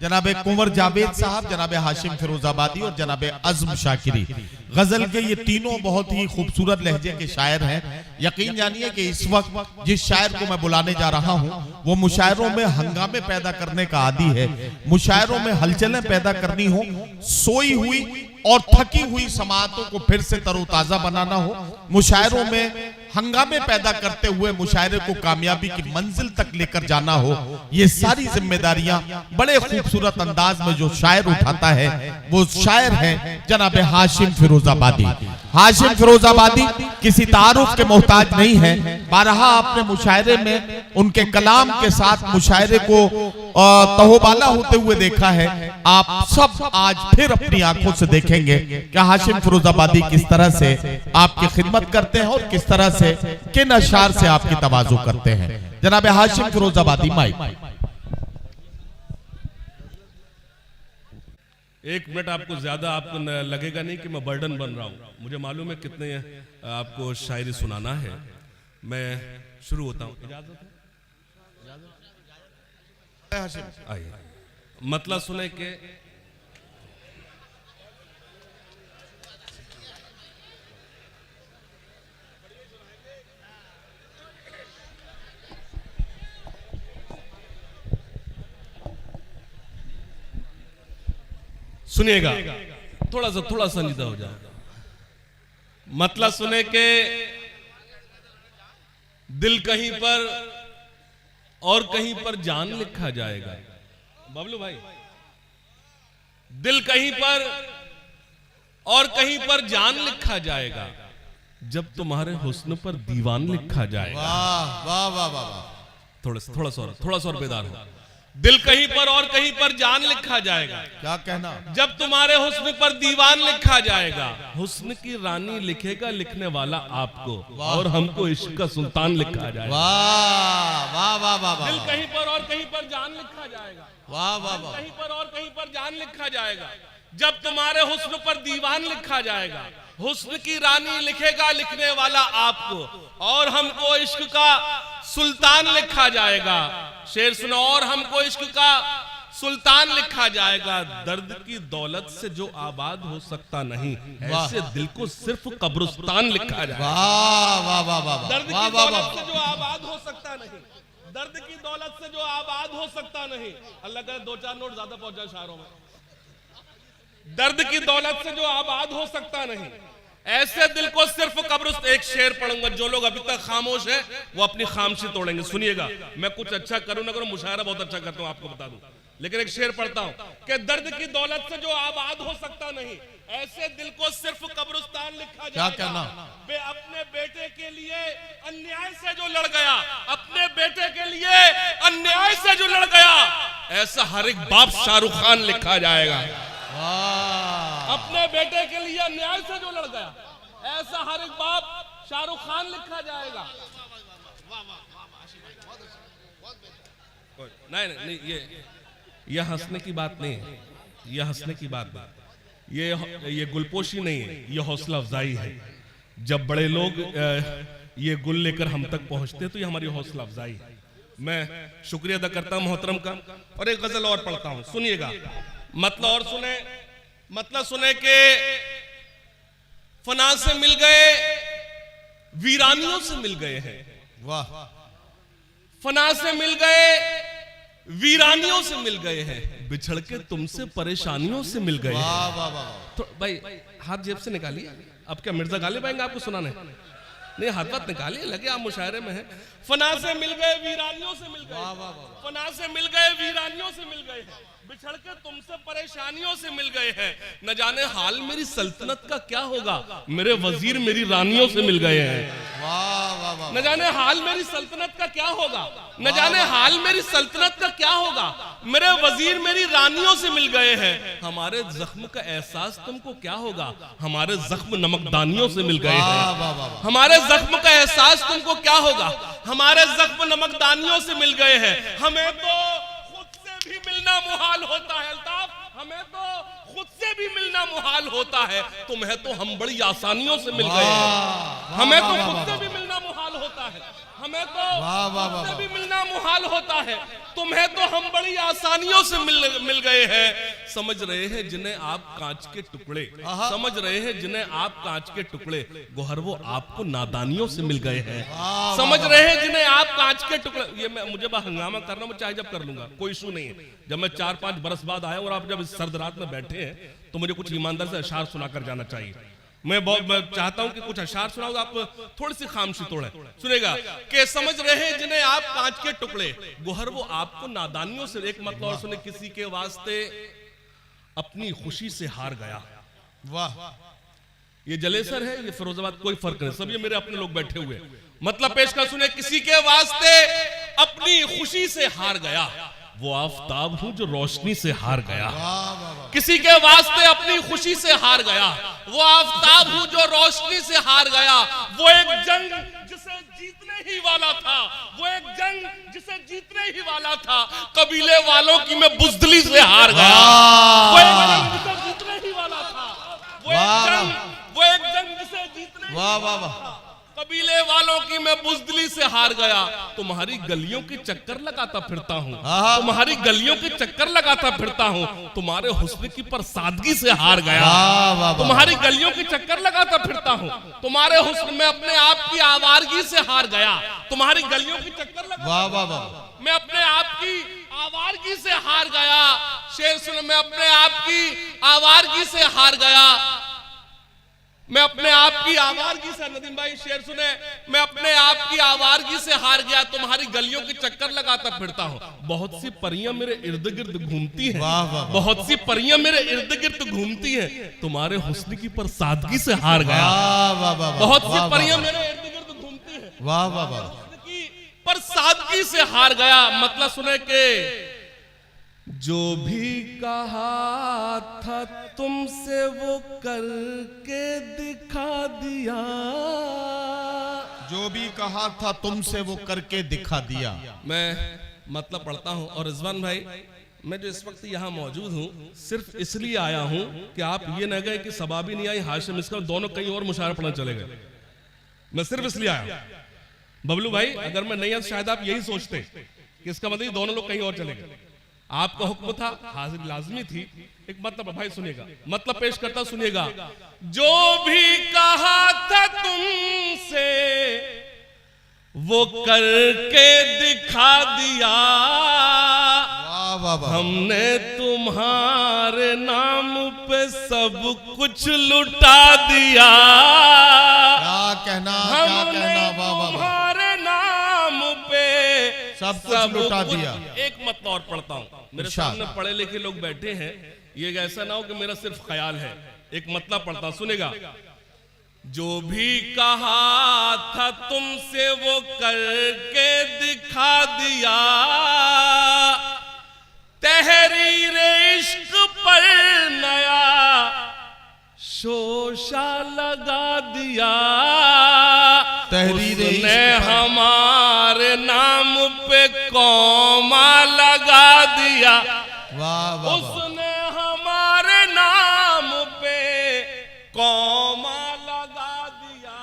जनाब कुंवर जावेद साहब, जनाब हाशिम फिरोजाबादी और जनाब अज़्म शाकिरी। गजल के ये तीनों बहुत ही खूबसूरत लहजे के शायर हैं। यकीन जानिए कि इस वक्त जिस शायर को मैं बुलाने जा रहा हूं वो मुशायरों में हंगामे पैदा करने का आदी है। मुशायरों में हलचलें पैदा करनी हो, सोई हुई और थकी हुई समाअतों को फिर से तरोताजा बनाना हो, मुशायरों में हंगामे पैदा करते हुए मुशायरे को कामयाबी की मंजिल तक लेकर जाना हो, ये सारी जिम्मेदारियां बड़े खूबसूरत अंदाज में जो शायर उठाता है वो शायर है जनाब हाशिम फिरोजाबादी। हाशिम फिरोजाबादी किसी तारुफ के मोहताज नहीं है। बारहा आपने मुशायरे में उनके कलाम के साथ मुशायरे को तहोबाला होते हुए देखा है। आप सब आज फिर अपनी आंखों से देखेंगे कि हाशिम फिरोजाबादी किस तरह से आपकी खिदमत करते हैं और किस तरह से किन अशार से आपकी तवाज़ु करते हैं। जनाब हाशिम फिरोजाबादी माइक। एक मिनट आपको ज्यादा आपको लगेगा नहीं कि मैं बर्डन बन रहा हूं। मुझे मालूम है कितने आपको शायरी सुनाना है। मैं शुरू होता हूं। आइए, मतलब सुने के सुनिएगा, थोड़ा सा संजीदा हो जाएगा। मतलब सुने के दिल कहीं पर और कहीं पर जान लिखा जाएगा। बबलू भाई, दिल कहीं पर और कहीं पर जान लिखा जाएगा जब तुम्हारे हुस्न पर दीवान लिखा जाएगा। वाह वाह वाह वाह। थोड़ा सा और बेदार हो। दिल कहीं पर और कहीं पर जान लिखा जाएगा। क्या कहना? जब तुम्हारे हुस्न पर दीवान लिखा जाएगा। हुस्न की रानी लिखेगा लिखने वाला आपको, और हमको इश्क का सुल्तान लिखा जाएगा। वाह वाह वाह वाह। दिल कहीं पर और कहीं पर जान लिखा जाएगा। वाह वाह वाह। कहीं पर और कहीं पर जान लिखा जाएगा जब तुम्हारे हुस्न पर दीवान लिखा जाएगा। हुस्न की रानी लिखेगा लिखने वाला आपको, और हमको इश्क का सुल्तान लिखा जाएगा। शेर सुनो, और हमको इश्क का सुल्तान लिखा जाएगा। दर्द की दौलत से जो आबाद हो सकता नहीं, ऐसे दिल को सिर्फ कब्रिस्तान लिखा जाएगा। वाह वाह वाह वाह। दर्द की दौलत से जो आबाद हो सकता नहीं, दर्द की दौलत से जो आबाद हो सकता नहीं। अल्लाह करे 2-4 नोट ज्यादा पहुंच जाए शायरों में। दर्द की दौलत से जो आबाद हो सकता नहीं, ऐसे दिल को सिर्फ कब्रिस्तान। एक शेर पढ़ूंगा, जो लोग अभी तक खामोश है वो अपनी खामोशी तोड़ेंगे। सुनिएगा, मैं कुछ अच्छा करूं ना करूं, मुशायरा बहुत अच्छा करता हूं आपको बता दूं, लेकिन एक शेर पढ़ता हूं कि दर्द की दौलत से जो आबाद हो सकता नहीं, ऐसे दिल को सिर्फ कब्रिस्तान लिखा जाएगा। क्या कहना? अपने बेटे के लिए अन्याय से जो लड़ गया, अपने बेटे के लिए अन्याय से जो लड़ गया, ऐसा हर एक बाप शाहरुख खान लिखा जाएगा। अपने बेटे के लिए अन्याय से जो लड़ गया, ऐसा हर एक बाप शाहरुख खान लिखा जाएगा। नहीं, ये हंसने की बात नहीं है, ये हंसने की बात नहीं, ये गुलपोशी नहीं है, ये हौसला अफजाई है। जब बड़े लोग ये गुल लेकर हम तक पहुंचते तो ये हमारी हौसला अफजाई है। मैं शुक्रिया अदा करता हूं मोहतरम का। और एक गजल और पढ़ता हूं, सुनिएगा। मतलब और सुने, मतलब सुने के फना से मिल गए, वीरानियों से मिल गए हैं। वाह। फना से मिल गए, वीरानियों से मिल गए हैं, बिछड़ के तुमसे परेशानियों से मिल गए। वाह वाह वाह। तो भाई हाथ जेब से निकालिए। अब क्या मिर्जा गालिब आएंगे आपको सुनाने? नहीं, हाथ मत निकालिए, लगे आप मुशायरे में हैं। फना से मिल गए, वीरानियों से मिल गए। फना से मिल गए, वीरानियों से मिल गए हैं, बिछड़ के तुमसे परेशानियों से मिल गए हैं। न जाने हाल मेरी सल्तनत का क्या होगा, मेरे वजीर मेरी रानियों से मिल गए हैं। वाह वाह वाह। न जाने हाल मेरी सल्तनत का क्या होगा, न जाने हाल मेरी सल्तनत का क्या होगा, मेरे वजीर मेरी रानियों से मिल गए हैं। हमारे जख्म का एहसास तुमको क्या होगा, हमारे जख्म नमकदानियों से मिल गए हैं। हमारे जख्म का एहसास तुमको क्या होगा, हमारे जख्म नमकदानियों से मिल गए हैं। हमें तो खुद से भी मिलना मुहाल होता है अल्ताफ, हमें तो खुद से भी मिलना मुहाल होता है, तुम्हें तो हम बड़ी आसानियों से मिल गए हैं। हमें तो खुद से भी मिलना मुहाल होता है, हमें तो खुद से भी मिलना मुहाल होता है, तुम्हें तो हम बड़ी आसानियों से मिल गए हैं। समझ रहे हैं जिन्हें आप कांच के टुकड़े, समझ रहे हैं जिन्हें आप कांच के टुकड़े, गोहर वो आपको नादानियों से मिल गए हैं। समझ रहे हैं जिन्हें आप कांच के टुकड़े। ये मुझे हंगामा करना, मैं चाहे जब कर लूंगा, कोई इशू नहीं है। जब मैं 4-5 बरस बाद आया और आप जब इस सर्द रात में बैठे हैं तो मुझे कुछ ईमानदार से अशार सुनाकर जाना चाहिए। मैं चाहता हूं कि कुछ अशार सुनाओ, आप थोड़ी सी खामोशी तोड़े। सुनेगा कि समझ रहे हैं जिन्हें आप कांच के टुकड़े, गोहर वो आपको नादानियों से। एक मतलब और सुने, किसी के वास्ते अपनी खुशी से हार गया। वाह, ये जलेसर है, ये फिरोजाबाद, कोई फर्क नहीं, सब ये मेरे अपने लोग बैठे हुए। मतलब पेश कर सुने, किसी के वास्ते अपनी खुशी से हार गया, वो आफताब हूं जो रोशनी से हार गया। किसी के वास्ते अपनी खुशी से हार गया, वो आफताब हूं जो रोशनी से हार गया। वो एक जंग जिसे जीतने ही वाला था, वो एक जंग जिसे जीतने ही वाला था, कबीले वालों की मैं बुज़दिली से हार गया। वो एक जंग जिसे जीतने ही वाला था, वो एक जंग जिसे जीतने, वाह वाह वाह, कबीले वालों की मैं बुज़दिली से हार गया। तुम्हारी गलियों के चक्कर लगाता फिरता हूँ, तुम्हारी गलियों के चक्कर लगाता फिरता हूँ, तुम्हारे हुस्न की पर सादगी से हार गया। तुम्हारी गलियों के चक्कर लगाता फिरता हूँ, तुम्हारे हुस्न में अपने आप की आवारगी से हार गया। तुम्हारी गलियों के चक्कर लगाता मैं अपने आप की आवारगी से हार गया। शेर सुन, मैं अपने आप की आवारगी से हार गया। मैं अपने आप की आवारगी से, नदीम भाई शेर सुने, मैं अपने आप की आवारगी से हार गया। तुम्हारी गलियों के चक्कर लगाता फिरता हूँ, बहुत सी परियां मेरे इर्द गिर्द घूमती हैं, बहुत सी परियां मेरे इर्द गिर्द घूमती हैं, तुम्हारे हुस्न की पर सादगी से हार गया। बहुत सी परियां मेरे इर्द गिर्द घूमती हैं, वाह वाह वाह, पर सादगी से हार गया। मतलब सुने के जो भी कहा था तुमसे वो करके दिखा दिया, जो भी कहा था तुमसे वो करके दिखा दिया। मैं मतलब पढ़ता हूं, और रिजवान भाई मैं जो इस वक्त यहाँ मौजूद हूँ सिर्फ इसलिए आया हूँ कि आप ये न गए कि सबा भी नहीं आई, हाशिम इसका, दोनों कहीं और मुशायरा पढ़ने चले गए। मैं सिर्फ इसलिए आया। बबलू भाई अगर मैं नहीं आता शायद आप यही सोचते कि इसका मतलब दोनों लोग कहीं और चले गए। आपका हुक्म था, हाजिर लाजमी थी। एक मतलब भाई सुनिएगा, मतलब पेश करता सुनिएगा। जो भी कहा था तुमसे वो करके दिखा दिया, हमने तुम्हारे नाम पे सब कुछ लुटा दिया। क्या कहना, तुम्हारे नाम पे सब कुछ लुटा दिया। एक मतलब और पढ़ता हूँ, मेरे सामने पढ़े लिखे लोग बैठे हैं, ये ऐसा ना हो कि मेरा सिर्फ ख्याल है। एक मतलब पढ़ता सुनेगा। जो भी कहा था तुमसे वो करके दिखा दिया, तहरीर इश्क पर नया शोशा लगा दिया। उसने हमारे नाम पे कौमा लगा दिया। उसने हमारे नाम पे कौमा लगा दिया।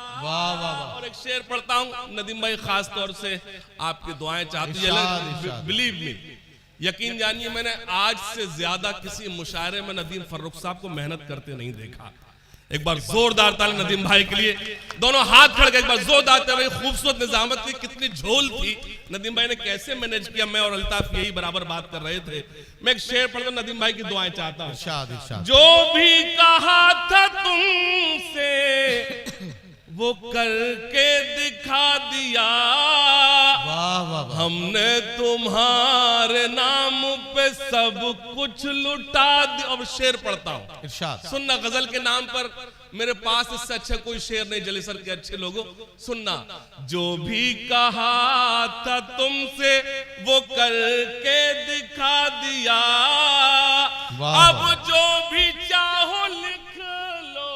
और एक शेर पढ़ता हूँ नदीम भाई, खास तौर से आपकी दुआएं चाहती है। बिलीव मी, यकीन जानिए मैंने आज से ज्यादा किसी मुशायरे में नदीम फर्रुख साहब को मेहनत करते नहीं देखा। एक बार जोरदार ताली नदीम भाई के लिए, दोनों हाथ खड़े, एक बार जोरदार ताली। खूबसूरत निजामत की कितनी झोल थी, नदीम भाई ने कैसे मैनेज किया। मैं और अल्ताफ यही बराबर बात कर रहे थे। मैं एक शेर पढ़ता नदीम भाई की दुआएं चाहता हूं। जो भी कहा था तुमसे वो करके दिखा दिया, हमने तुम्हारे नाम पे सब कुछ लुटा दिया। अब शेर पढ़ता हूँ, सुनना, गजल के नाम पर मेरे पास इससे अच्छा कोई शेर नहीं। जलेसर के अच्छे लोगों सुनना। जो भी कहा था तुमसे वो करके दिखा दिया, अब जो भी चाहो लिख लो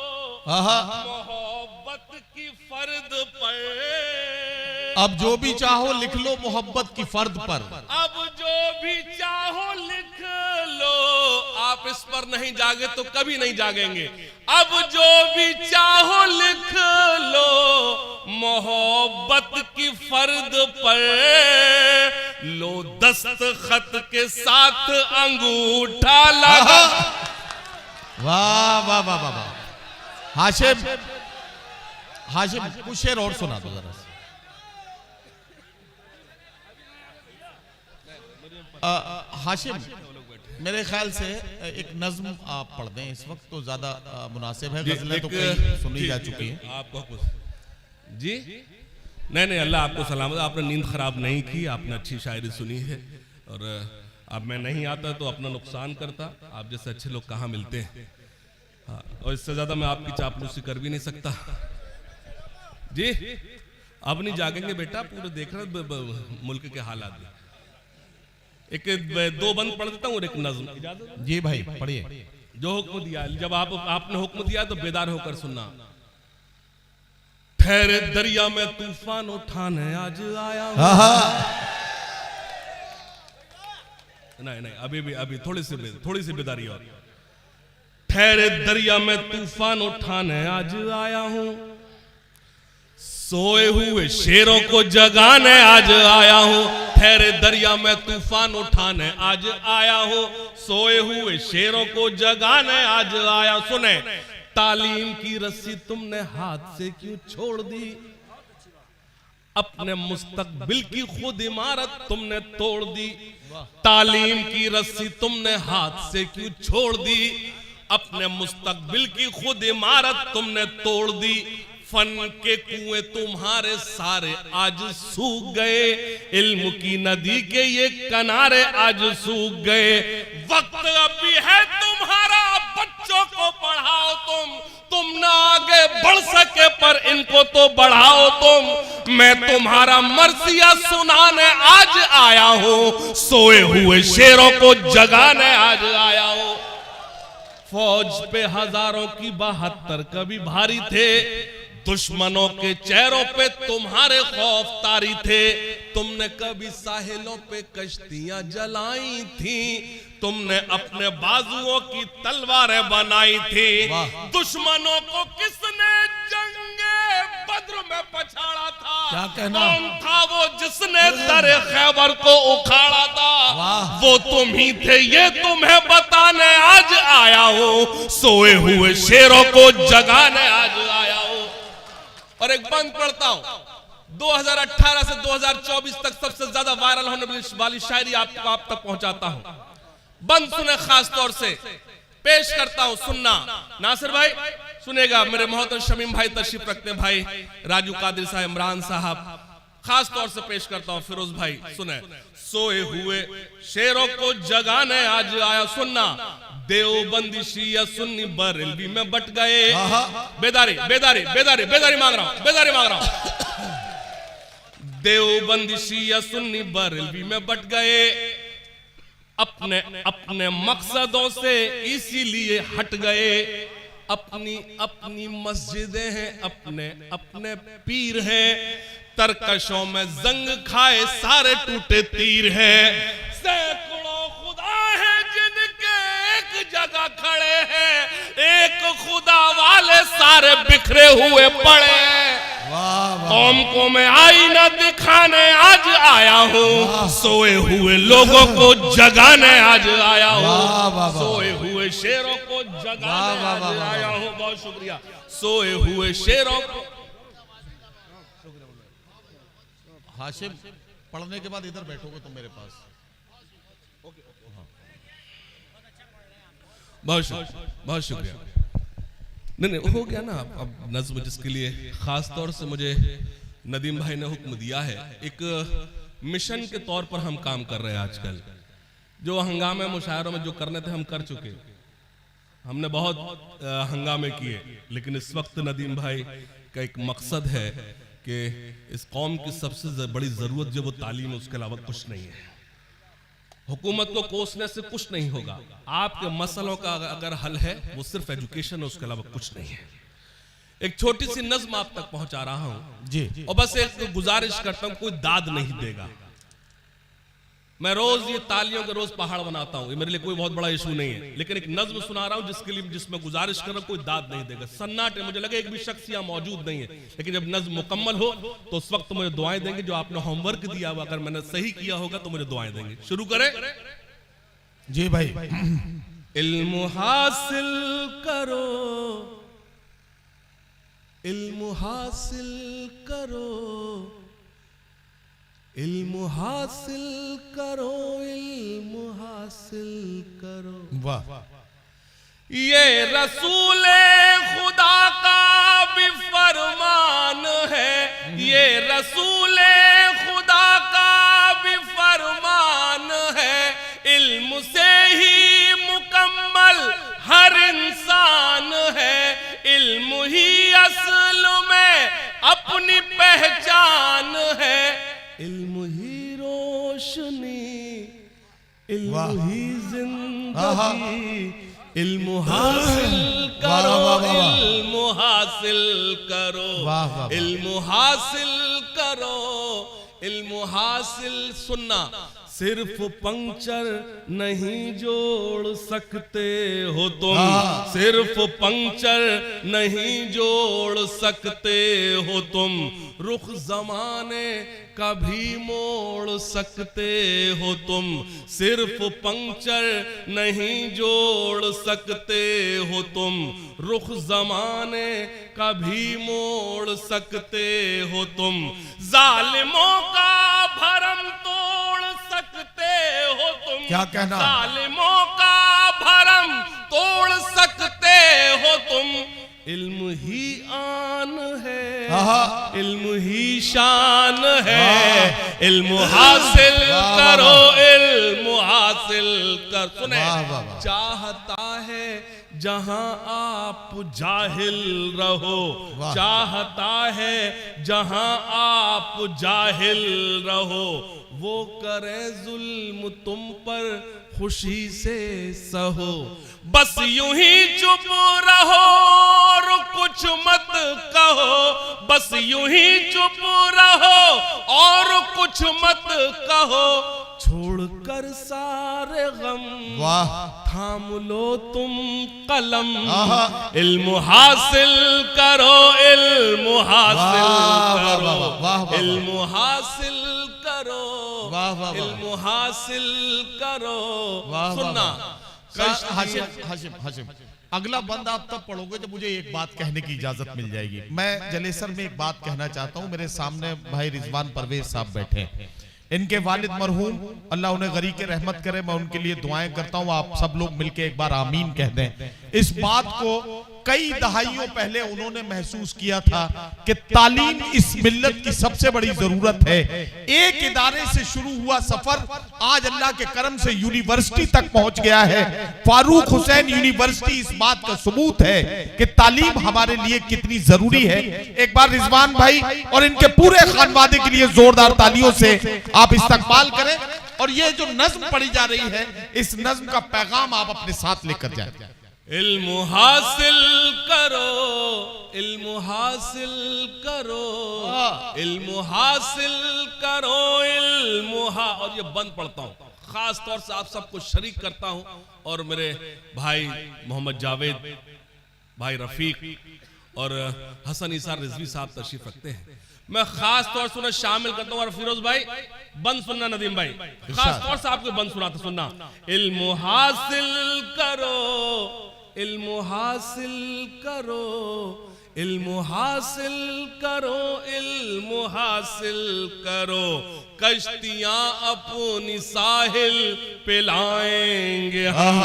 मोहब्बत की फर्द पर। अब जो भी चाहो लिख लो मोहब्बत की फर्द पर। अब जो भी चाहो लिख लो, आप इस पर नहीं जागे तो कभी नहीं जागेंगे। अब जो भी चाहो लिख लो मोहब्बत की फर्द पर। लो दस्तखत के साथ अंगूठा लगा। वाह वाह वाह वाह वाह। हाशिम, हाशिम कुछ शेर और सुना दो जरा सा। हाशिम, मेरे ख्याल से एक नज्म आप पढ़ दें इस वक्त तो ज्यादा मुनासिब है। गजलें तो कई सुनी जा चुकी हैं। आपको कुछ जी नहीं नहीं, अल्लाह आपको सलामत। आपने नींद खराब नहीं की, आपने अच्छी शायरी सुनी है। और अब मैं नहीं आता तो अपना नुकसान करता। आप जैसे अच्छे लोग कहाँ मिलते हैं। हाँ, और इससे ज्यादा मैं आपकी चापलूसी कर भी नहीं सकता जी। अब नहीं जागेंगे बेटा, पूरे देख रहे मुल्क के हालात। एक दो बंद पढ़ देता हूँ और एक नज्म। जी भाई पढ़िए। जो हुक्म दिया, जब आपने हुक्म दिया तो बेदार होकर सुनना। ठहरे दरिया में तूफान उठाने आज आया हूं। नहीं नहीं, अभी थोड़ी सी बेदारी और। ठहरे दरिया में तूफान उठाने आज आया हूं, सोए हुए शेरों को जगाने आज आया हूं। ठहरे दरिया में तूफान उठाने आज आया हूं, सोए हुए शेरों को जगाने आज आया। सुने, तालीम की रस्सी तुमने हाथ से क्यों छोड़ दी, अपने मुस्तकबिल की खुद इमारत तुमने तोड़ दी। तालीम की रस्सी तुमने हाथ से क्यों छोड़ दी, अपने मुस्तकबिल की खुद इमारत तुमने तोड़ दी। फन के कुएं तुम्हारे सारे आज सूख गए, इल्म की नदी के ये किनारे आज सूख गए। वक्त अभी है तुम्हारा, बच्चों को पढ़ाओ तुम ना आगे बढ़ सके पर इनको तो बढ़ाओ तुम। मैं तुम्हारा मर्सिया सुनाने आज आया हूं, सोए हुए शेरों को जगाने आज आया हूं। फौज पे हजारों की 72 कभी भारी थे, दुश्मनों के चेहरों पे तुम्हारे खौफ तारी थे। तुमने कभी साहिलों पे कश्तियां जलाई थी, तुमने अपने बाजुओं की तलवारें बनाई थी। दुश्मनों को किसने जंगे बद्र में पछाड़ा था, क्या कहना? कौन था वो जिसने दरे खैबर को उखाड़ा था, वो तुम ही थे ये तुम्हें बताने आज आया हूं, सोए हुए शेरों को जगाने आज आया हूं। और एक बंद पढ़ता हूं, 2018 से 2024 तक सबसे ज्यादा वायरल होने वाली शायरी आप तक पहुंचाता हूं। बंद सुने, खास तौर से पेश करता हूं, सुनना। नासिर भाई सुनेगा, मेरे मोहतरम शमीम भाई तशरीफ रखते हैं, भाई राजू कादिर साहब, इमरान साहब, खास तौर से पेश करता हूं फिरोज भाई। सुने, सोए हुए शेरों को जगाने आज आया। सुनना, देवबंदी शिया सुन्नी बरेलवी में बट गए। बेदारी बेदारी बेदारी बेदारी मांग रहा हूं, बेदारी मांग रहा हूं। देवबंदी शिया सुन्नी बरेलवी में बट गए, अपने अपने मकसदों से इसीलिए हट गए। अपनी अपनी मस्जिदें हैं, अपने अपने पीर हैं, तरकशों में जंग खाए सारे टूटे तीर हैं। सैकड़ों खुदा है जिनके एक जगह खड़े हैं, एक खुदा वाले सारे बिखरे हुए पड़े हैं। कौम को मैं आईना दिखाने आज आया हूँ, सोए हुए लोगों को जगाने आज आया हूँ, सोए हुए शेरों को जगाने आज आया हूँ। बहुत शुक्रिया। सोए हुए शेरों को। हाशिम, पढ़ने के बाद इधर बैठोगे तुम मेरे पास। बहुत शुक्रिया। नहीं हो गया ना। अब नज्म जिसके लिए खास तौर से मुझे नदीम भाई ने हुक्म दिया है, एक मिशन के तौर पर हम काम कर रहे हैं आजकल। जो हंगामे मुशायरों में जो करने थे हम कर चुके, हमने बहुत हंगामे किए, लेकिन इस वक्त नदीम भाई का एक मकसद है कि इस कौम की सबसे बड़ी जरूरत जो वो तालीम है, उसके अलावा कुछ नहीं है। हुकूमत को कोसने से कुछ नहीं होगा। आपके मसलों का अगर हल है वो सिर्फ एजुकेशन है, उसके अलावा कुछ नहीं है। एक छोटी सी नज्म आप तक पहुंचा रहा हूं जी, और बस एक गुजारिश करता हूं, कोई दाद नहीं देगा। मैं रोज ये तालियों के रोज पहाड़ बनाता हूं, ये मेरे लिए कोई बहुत बड़ा इशू नहीं है, लेकिन एक नज्म सुना रहा हूं जिसके लिए जिसमें गुजारिश कर रहा हूं, कोई दाद नहीं देगा। सन्नाटे, मुझे लगे एक भी शख्स यहाँ मौजूद नहीं है, लेकिन जब नज्म मुकम्मल हो तो उस वक्त मुझे दुआएं देंगे। जो आपने होमवर्क दिया हुआ अगर मैंने सही किया होगा तो मुझे दुआएं देंगे। शुरू करें जी भाई। इल्म हासिल करो, इल्म हासिल करो, इल्म हासिल करो, इल्म हासिल करो। वाह। ये रसूले खुदा का भी फरमान है, ये रसूले खुदा का भी फरमान है। इल्म से ही मुकम्मल हर इंसान है, इल्म ही असल में अपनी पहचान है। इल्म ही रोशनी, इल्म ही जिंदगी, इल्म हासिल करो, इल्म हासिल करो, इल्म हासिल करो, इल्म हासिल। सुनना, सिर्फ पंक्चर नहीं जोड़ सकते हो तुम, सिर्फ पंक्चर नहीं जोड़ सकते हो तुम, रुख जमाने का भी मोड़ सकते हो तुम, सिर्फ पंक्चर नहीं जोड़ सकते हो तुम, रुख जमाने का भी मोड़ सकते हो तुम, जालिमों का भरम तोड़ सकते हो तुम। क्या कहना? जालिमों का भरम तोड़ सकते हो तुम। इल्म ही आन है, इल्म ही शान है, इल्म हासिल करो, इल्म हासिल कर। सुने, चाहता है जहां आप जाहिल रहो, चाहता है जहां आप जाहिल रहो, वो करे जुल्म तुम पर खुशी से सहो। बस यूं ही चुप रहो और कुछ मत कहो, बस यूं ही चुप रहो और कुछ मत कहो, छोड़कर सारे गम थाम लो तुम कलम। इल्म हासिल करो, इल्म हासिल करो, इल्म हासिल करो, इल्म हासिल करो। सुनना हाशिम, अगला बंद आप तब पढ़ोगे जब मुझे एक बात कहने की इजाजत मिल जाएगी। मैं जलेसर में एक बात कहना चाहता हूं। मेरे सामने भाई रिजवान परवेज साहब बैठे हैं, इनके वालिद मरहूम, अल्लाह उन्हें गरीक रहमत करे। मैं उनके लिए दुआएं करता हूं, आप सब लोग मिलके एक बार आमीन कह दें। इस बात को कई दहाइयों पहले उन्होंने महसूस किया था कि तालीम इस मिल्लत की सबसे बड़ी जरूरत है। एक इदारे से शुरू हुआ सफर आज अल्लाह के करम से यूनिवर्सिटी तक पहुंच गया है। फारूक हुसैन यूनिवर्सिटी इस बात का सबूत है कि तालीम हमारे लिए कितनी जरूरी है। एक बार रिजवान भाई और इनके पूरे खानवादे के लिए जोरदार तालियों से आप इस्तकबाल करें। और ये जो नज्म पढ़ी जा रही है, इस नज्म का पैगाम आप अपने साथ लेकर जाएं। इल्म हासिल करो, इल्म हासिल करो, इल्म हासिल करो, और ये बंद पढ़ता हूँ, खास तौर से आप सबको शरीक करता हूँ। और मेरे भाई मोहम्मद जावेद, भाई रफीक और हसन ईसा रिजवी साहब तशरीफ रखते हैं, मैं खास तौर से उन्हें शामिल करता हूँ। और फिरोज भाई बंद सुनना, नदीम भाई खास तौर से आपको बंद सुनाता सुनना। इल्म हासिल करो, इल्म हासिल करो, इल्म हासिल करो, इल्म हासिल करो, कश्तियां अपनी साहिल पे लाएंगे हम,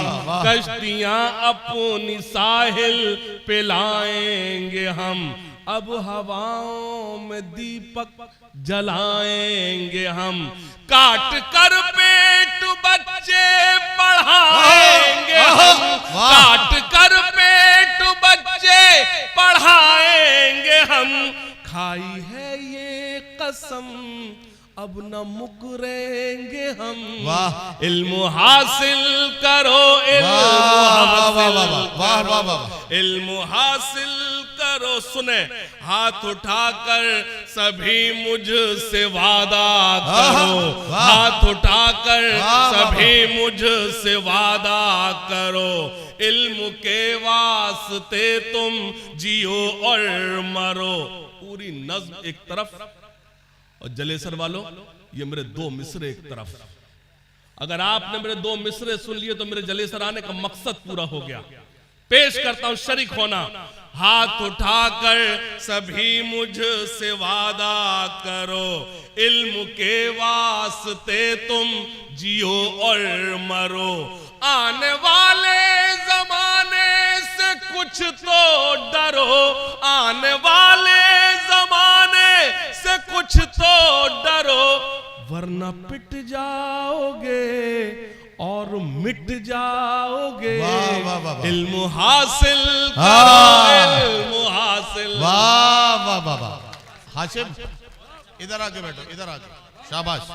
कश्तियां अपनी साहिल पे लाएंगे हम, अब हवाओं में दीपक जलाएंगे हम, काट कर पेट बच्चे पढ़ाएंगे हम, काट कर पेट बच्चे पढ़ाएंगे हम, खाई है ये कसम अब न मुकरेंगे हम। इल्म हासिल करो, इल्म हासिल करो, करो। सुने, हाथ उठाकर सभी मुझसे वादा करो, हाथ उठाकर सभी मुझसे वादा करो। इल्म के वास्ते तुम जियो और मरो। पूरी नज्म एक तरफ और जलेसर वालों ये मेरे दो मिसरे एक तरफ। अगर आपने मेरे दो मिसरे सुन लिए तो मेरे जलेसर आने का मकसद पूरा हो गया। पेश करता हूं शरीक होना। हाथ उठाकर सभी मुझसे वादा करो, इल्म के वास्ते तुम जियो और मरो। आने वाले जमाने से कुछ तो डरो, आने वाले जमाने से कुछ तो डरो, वरना पिट जाओगे और मिट जाओगे। इल्म हासिल करो, इल्म हासिल। वाह वाह वाह वाह। हाशिम इधर आके बैठो, इधर आके, शाबाश।